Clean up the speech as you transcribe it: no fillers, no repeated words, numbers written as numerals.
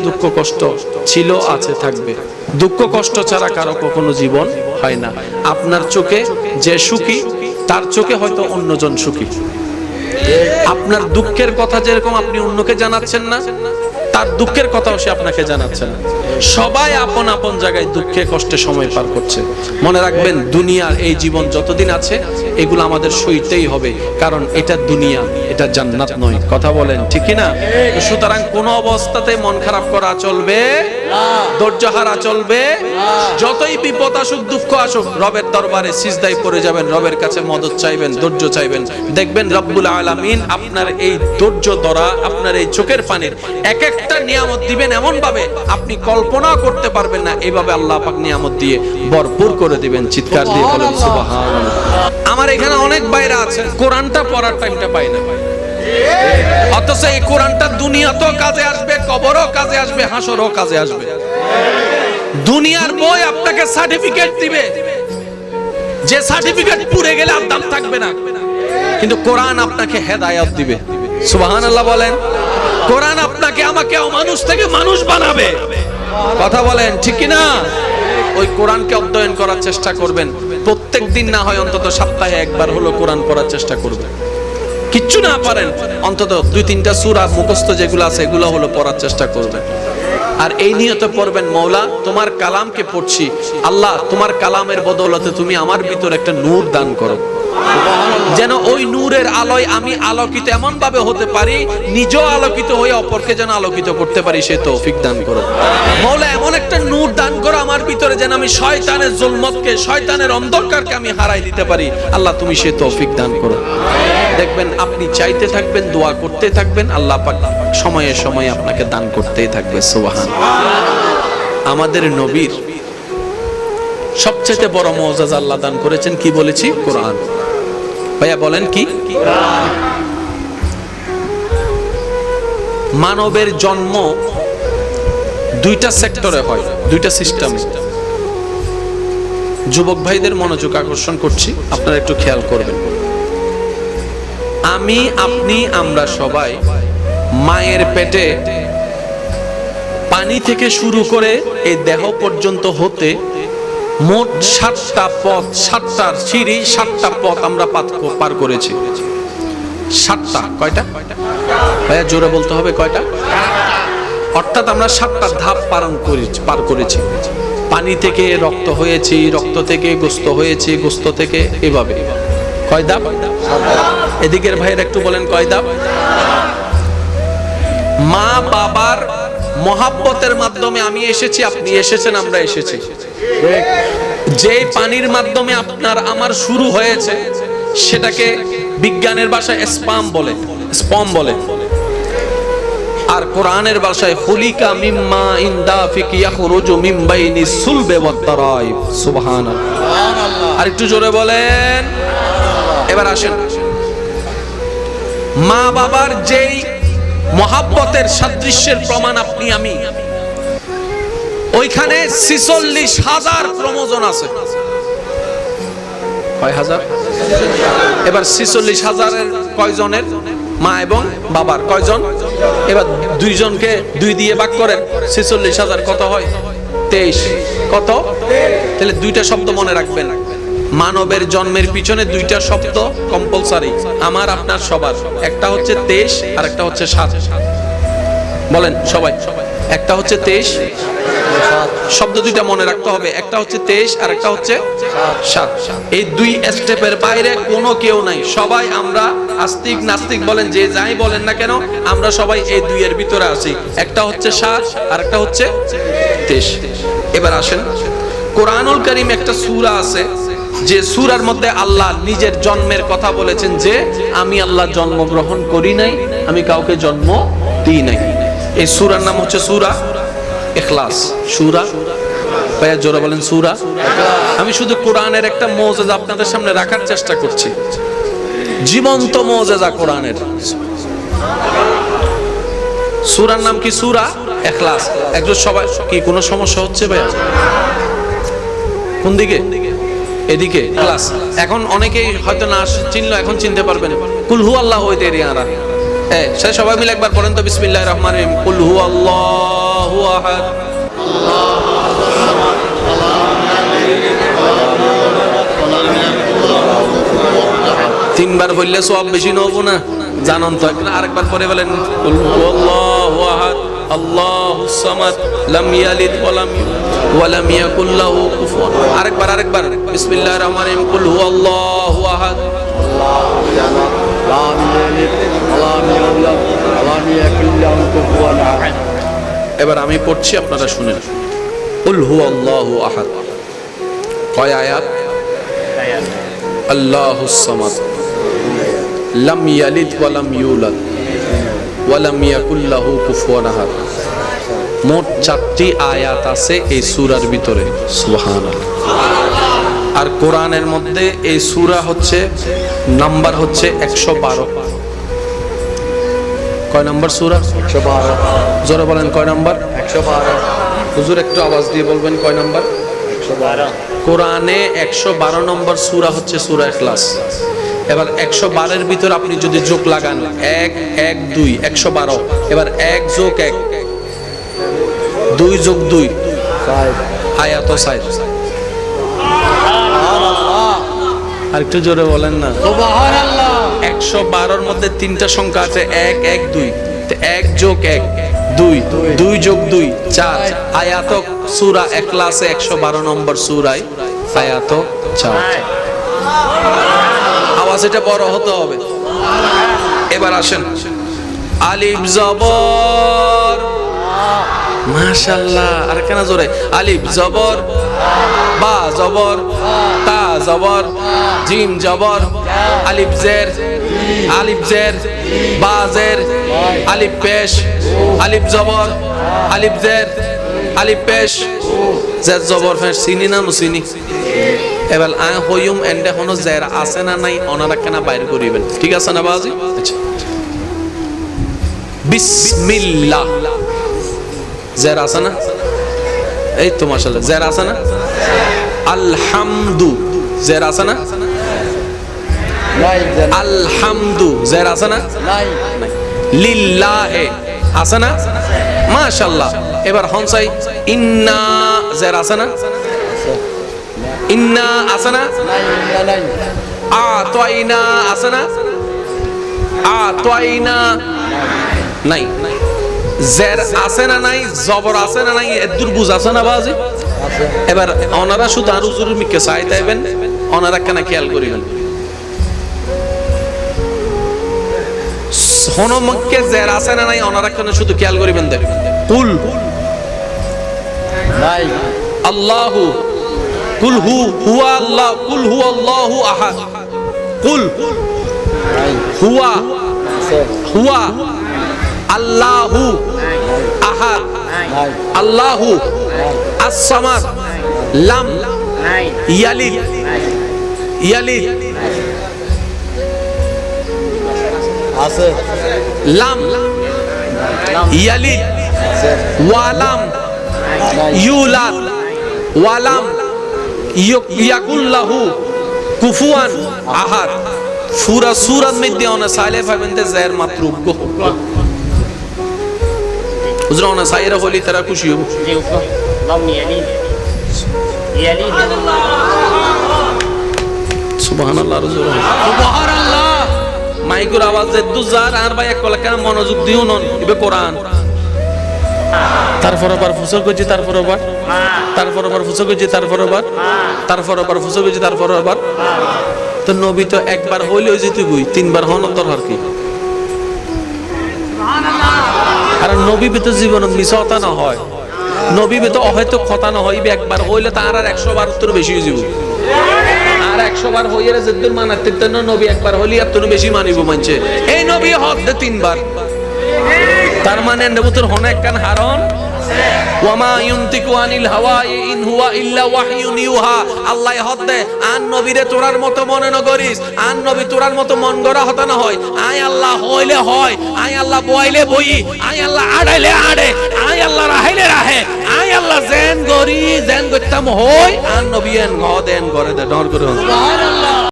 দুঃখ কষ্ট ছিল, আছে, থাকবে। দুঃখ কষ্ট ছাড়া কারো কখনো জীবন হয় না। আপনার চোখে যে সুখী, তার চোখে হয়তো অন্যজন সুখী। আপনার দুঃখের কথা যেরকম আপনি অন্যকে জানাচ্ছেন না, তার দুঃখের কথাও সে আপনাকে জানাচ্ছে না। সবাই আপন আপন জায়গায় দুঃখে কষ্টে সময় পার করছে। মনে রাখবেন, দুনিয়ার এই জীবন যতদিন আছে এগুলো আমাদের সইতেই হবে, কারণ এটা দুনিয়া, এটা জান্নাত নয়। কথা বলেন ঠিক কি না? সুতরাং কোন অবস্থাতে মন খারাপ করা চলবে না, ধৈর্য হারা চলবে না। যতই বিপদ আসুক, দুঃখ আসুক, রবের দরবারে সিজদায় পড়ে যাবেন, রবের কাছে মদদ চাইবেন, ধৈর্য চাইবেন। দেখবেন রব্বুল আলামিন আপনার এই ধৈর্য ধরা, আপনার এই চোখের পানির এক একটা নিয়ামত দিবেন এমন ভাবে আপনি কল্পনা করতে পারবেন না। এইভাবে আল্লাহ পাক নিয়ামত দিয়ে ভরপুর করে দিবেন। চিৎকার দিয়ে বলেন সুবহানাল্লাহ। আমার এখানে অনেক ভাইরা আছে কোরআনটা পড়ার টাইমটা পায় না, অথচ এই কোরআনটা দুনিয়াতেও কাজে আসবে, কবরও কাজে আসবে, হাসরও কাজে আসবে। দুনিয়ার বই আপনাকে সার্টিফিকেট দিবে, যে সার্টিফিকেট পুড়ে গেলে আর দাম থাকবে না, কিন্তু কোরআন আপনাকে হেদায়েত দিবে। সুবহানাল্লাহ বলেন। কোরআন আপনাকে আমাকে অমানুষ থেকে মানুষ বানাবে। কথা বলেন ঠিক কি না? ওই কোরআনকে অধ্যয়ন করার চেষ্টা করবেন। প্রত্যেক দিন না হয় অন্তত সপ্তাহে একবার হলো কোরআন পড়ার চেষ্টা করবেন। কিচ্ছু না পারেন অন্তত 2-3টা সূরা মুখস্থ যেগুলো আছে এগুলো হলো পড়ার চেষ্টা করবেন। আর এই নিয়তে পড়বেন, মওলা তোমার কালামকে পড়ছি, আল্লাহ তোমার কালামের বদৌলতে তুমি আমার ভিতর একটা নূর দান করো, যেন ওই নূরের আলোয় আমি আলোকিত এমন ভাবে হতে পারি, নিজেও আলোকিত হয়ে অপরকে যেন আলোকিত করতে পারি, সে তৌফিক দান করো। মওলা এমন একটা নূর দান করো আমার ভিতরে, যেন আমি শয়তানের জুলমতকে, শয়তানের অন্ধকারকে আমি হারাই দিতে পারি, আল্লাহ তুমি সে তৌফিক দান করো। দেখবেন আপনি চাইতে থাকবেন, দোয়া করতে থাকবেন, আল্লাহ পাক সময়ে সময়ে আপনাকে দান করতেই থাকবে। সুবহানাল্লাহ। আমাদের নবীর সবচেয়ে বড় মুআজিজা আল্লাহ দান করেছেন, কি বলেছি? কোরআন। ভাইয়া বলেন কি? মানবের জন্ম 2টা সেক্টরে হয়, 2টা সিস্টেমে। যুবক ভাইদের মনোযোগ আকর্ষণ করছি, আপনারা একটু খেয়াল করবেন। আমি, আপনি, আমরা সবাই মায়ের পেটে পানি থেকে শুরু করে এই দেহ পর্যন্ত হতে মোট 7টা পথ, 7টার সিঁড়ি, 7টা পথ আমরা পার করেছি। 7টা। কয়টা ভাইয়া? জোরে বলতে হবে, কয়টা? অর্থাৎ আমরা 7টা ধাপ পার করেছি। পানি থেকে রক্ত হয়েছি, রক্ত থেকে গোশত হয়েছি, গোশত থেকে এভাবে। কয় ধাপ? এদিকের ভাইয়ের একটু বলেন কয় ধাপ? মা বাবার মহাব্বতের মাধ্যমে আমি এসেছি, আপনি এসেছেন, আমরা এসেছি। যে পানির মাধ্যমে আপনার আমার শুরু হয়েছে সেটাকে বিজ্ঞানের ভাষায় স্পাম বলে, আর কোরআনের ভাষায় খুলিকা মিম্মা ইনদাফিক ইয়াখরুজু মিন বাইনি সুলবে ওয়াত তারাইব। সুবহানাল্লাহ। আর একটু জোরে বলেন। এবার আসেন, মা বাবার যেই মহাব্বতের সাদৃশ্যের প্রমাণ আপনি আমি, ওইখানে 46,000 ক্রোমোজোম আছে। কয় হাজার? এবার 46,000-এর কয়জনের? মা এবং বাবার কয়জন? এবার 2জনকে 2 দিয়ে ভাগ করেন, 46,000 কত হয়? 23। কত? তাহলে 2টা শব্দ মনে রাখবেন। মানবের জন্মের পিছনে 2টা শব্দ কম্পালসারি, আমার আপনার সবার। একটা হচ্ছে 23 আর একটা হচ্ছে 7। বলেন সবাই। একটা হচ্ছে 23, শব্দ 2টা মনে রাখতে হবে। একটা হচ্ছে 23 আর একটা হচ্ছে 7। এই 2 স্টেপের বাইরে কোনো কেউ নাই। সবাই আমরা আস্তিক নাস্তিক বলেন, যে যাই বলেন না কেন, আমরা সবাই এই 2 এর ভিতরে আছি। একটা হচ্ছে 7 আর একটা হচ্ছে 23। এবার আসেন, কোরআনুল কারীম একটা সূরা আছে, যে সূরার মধ্যে আল্লাহ নিজের জন্মের কথা বলেছেন, যে আমি আল্লাহ জন্মগ্রহণ করি নাই, আমি কাউকে জন্ম দিই নাই। এই সূরার নাম হচ্ছে সূরা ইখলাস। সূরা, ভাইয়া জোরে বলেন, সূরা। আমি শুধু কোরআনের একটা মুআজিজা আপনাদের সামনে রাখার চেষ্টা করছি, জীবন্ত মুআজিজা কোরআনের। সূরার নাম কি? সূরা ইখলাস। একজন সবাই কি কোনো সমস্যা হচ্ছে ভাইয়া? কোন দিকে? এদিকে ক্লাস। এখন অনেকেই হয়তো না চিনলো, এখন চিনতে পারবেন। কুল হু আল্লাহু আহাদ। সবাই মিলে একবার পড়েন তো, বিসমিল্লাহির রহমানির রহিম। কুল হু আল্লাহু আহাদ। তিনবার বললে সব বেশি নেব না, জানন তো। আরেকবার পরে বলেন কুল হুয়াল্লাহু আহাদ আল্লাহুস সামাদ লাম ইয়ালিদ ওয়া লাম ইয়াকুল লাহু কুফুয়ান। আরেকবার বিসমিল্লাহির রহমানির রহিম কুল হুয়াল্লাহু আহাদ আল্লাহু সামাদ লাম ইয়ালিদ ওয়া লাম ইউলাদ ওয়া লাম ইয়াকুল লাহু কুফুয়ান আহাদ। এবার আমি পড়ছি, আপনারা শুনেন। কুল হুয়াল্লাহু আহাদ কয় আয়াত? আল্লাহুস সামাদ লাম ইয়ালিদ ওয়া লাম ইউলাদ ওয়া লাম ইয়াকুল লাহু কুফুয়ান আহাদ। মোট 4টি আয়াত আছে এই সূরার ভিতরে। সুবহানাল্লাহ। আর কোরআনের মধ্যে এই সূরা হচ্ছে নাম্বার হচ্ছে 112। কয় নাম্বার সূরা? 112। জোরে বলেন কয় নাম্বার? 112। হুজুর একটু আওয়াজ দিয়ে বলবেন কয় নাম্বার? 112। কোরআনে 112 নম্বর সূরা হচ্ছে সূরা ইখলাস। এবার 112 এর ভিতর আপনি যদি যোগ লাগান 1 1 2 112, এবার 1 যোগ 1 2 যোগ 2 আয়াত 6। আর একটু জোরে বলেন না সুবহানাল্লাহ। 112 এর মধ্যে 3টা সংখ্যা আছে 1 1 2, 1 যোগ 1 2, 2 যোগ 2 4 আয়াত। সূরা ইখলাসে 112 নম্বর সূরায় আয়াত 4। আওয়াজ এটা বড় হতে হবে। এবার আসেন, আলিফ জবর, মাশাআল্লাহ। আর কেন জোরে? আলিফ জবর, বা জবর, তা জবর, জিম জবর, আলিফ জের, আলিফ জের, বা জের, আলিফ পেশ, আলিফ জবর, আলিফ জের, আলিফ পেশ, জের জবর পেশ। চিনি না মুসিনি? এবার আ হইম এন্ডে কোনো জের আছে না নাই ওনারা কেন বাইর করিবেন, ঠিক আছে না বাজি? আচ্ছা, বিসমিল্লাহ জের আছে না? এই তো মাশাআল্লাহ জের আছে না? আলহামদু জের আছে না? নাই আলহামদু জের আছে না? নাই। লিল্লাহে আছে না? মাশাআল্লাহ। এবার হনসাই ইন্না জের আছে না? ইন্না আছে না? নাই নাই। আতাইনা আছে না? আতাইনা নাই। জের আছে না নাই? জবর আছে না নাই? এদুর বুঝ আছে না বাজি? আছে। এবার ওনারা শুধু আর হুজুরের মিকে চাই তাইবেন, ওনারা কেন খেয়াল করিবেন। হনমকে জের আছে না নাই ওনারা কেন শুধু খেয়াল করিবেন। দেখ কুল নাই। আল্লাহু, কুল হু হুয়া আল্লাহ, কুল হু আল্লাহু আহাদ, কুল নাই। হুয়া আছে। হুয়া আল্লাহু আহাদ, নাই। আল্লাহু আস-সামাদ লাম ইয়ালিদ ইয়ালিদ আছে। লাম ইয়ালিদ আছে। ওয়ালাম নাই। ইউলাদ ওয়ালাম ইয়াকুল লাহু কুফুয়ান আহাদ। পুরা সূরার মধ্যে ওনা সাইলে পাবেন যে জের মাতরুক গো। হুজুর ওনা সাইরা হলি তারা খুশি হবো। সুবহানাল্লাহ হুজুর সুবহানাল্লাহ। মাইকুর আওয়াজ যে দুজার আর ভাই এক কলকা মনোযোগ দিও নন ইবে কোরআন। তারপর আবার ফুসল করছি, তারপর আবার ফুসল করছি, তারপর আবার ফুসল করছি, তারপর আবার। তো নবী তো একবার হইলেও যেতে বই, 3বার হন দরকার কি? আর নবী তো জীবনত মিশতা না হয়, নবী তো হয়তো কথা না হইবে একবার হইলে তার আর 100 বার উত্তর বেশি হয়ে যাব। আর 100 বার হইলে যেদুর মানাতে তেন নবী একবার হইলে এত বেশি মানিব মানছে। এই নবী হদ দে 3বার, তার মানে নবুতর হন একখান হারন। ওয়ামা ইউনতিকু আনিল হাওয়া ইন হুয়া ইল্লা ওয়াহয়ুন ইউহা। আল্লাহ হদ দে আন নবীরে তোরার মতো মনে ন করিস, আন নবী তোরার মতো মন গড়া হতা না হয়। আয় আল্লাহ হইলে হয়, আয় আল্লাহ বইলে বই, আয় আল্লাহ আড়াইলে আড়ে, আয় আল্লাহ রাহাইলে রাহে, আয় আল্লাহ জেন গরি জেন গত্তাম হই, আন নবী এন গদেন করে দে ডর করে। সুবহানাল্লাহ।